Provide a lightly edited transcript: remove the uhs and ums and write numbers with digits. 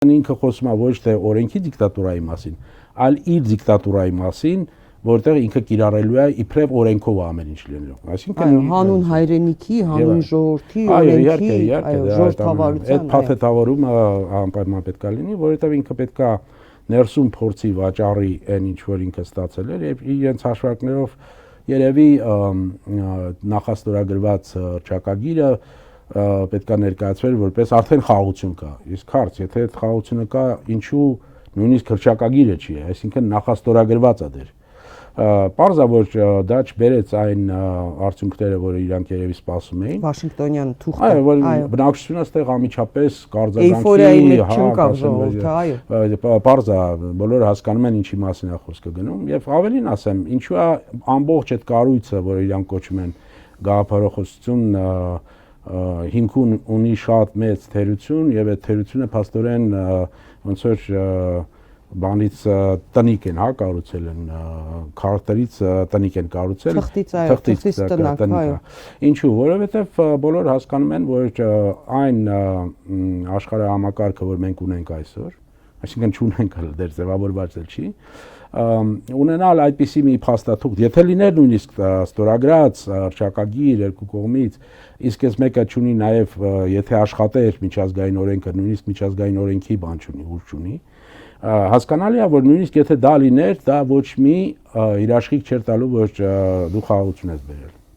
Ինքը խոսում է ոչ թե օրենքի դիկտատուրայի մասին, այլ իր դիկտատուրայի մասին, որտեղ ինքը կիրառելու է իբրև օրենքով ամեն ինչ լինելու։ Այսինքն հանուն հայրենիքի, հանուն ժողովրդի, օրենքի, ժողովրդավարության։ Այդ փաթեթավորումը անպայման պետք է լինի, որովհետև ինքը պետք է ներսում փորձի վաճառի այն ինչ որ ինքը ստացել էր եւ իրենց հաշվարկներով երևի նախաստորագրված հռչակագիրը պետք է ներկայացվեր որպես արդեն խաղաղություն կա։ Իսկ հարց, եթե այդ խաղաղությունը կա, ինչու նույնիսկ հռչակագիրը չի, այսինքն նախաստորագրված է դեր։ Պարզ է, որ դա չբերեց այն արդյունքները, որ իրանք երևի սպասում էին։ Վաշինգտոնյան թուղթը։ Այո, որ բնակչությունը այստեղ անմիջապես էյֆորիայի մեջ չընկավ ժողովուրդը, այո։ Պարզ է, բոլորը հասկանում են ինչի մասին է խոսքը գնում, եւ ավելին ասեմ, ինչու է ամբողջ այդ կառույցը, որ իրանք կոչում են գաղափարախոսություն, հիմք ունի շատ մեծ թերություն եւ այդ թերությունը փաստորեն ոնց որ բանից տնիկ են, կառուցել են, քարտերից տնիկ են կառուցել, թղթից տնակ, այո։ Ինչու, որովհետեւ բոլորը հասկանում են, որ այն աշխարհահամակարգը, որ մենք ունենք այսօր, այսինքն չունենք դեռ ձևավորված չի, ունենալ այդպիսի մի փաստաթուղթ, եթե լիներ նույնիսկ ստորագրած հռչակագիր երկու կողմից, իսկ այս մեկը չունի նաև եթե աշխատեր միջազգային օրենքը, նույնիսկ միջազգային օրենքի բան չունի, ուժ չունի, հասկանալի է, որ նույնիսկ եթե դա լիներ, դա ոչ մի երաշխիք չէր տալու, որ դու խաղաղություն ես բերել։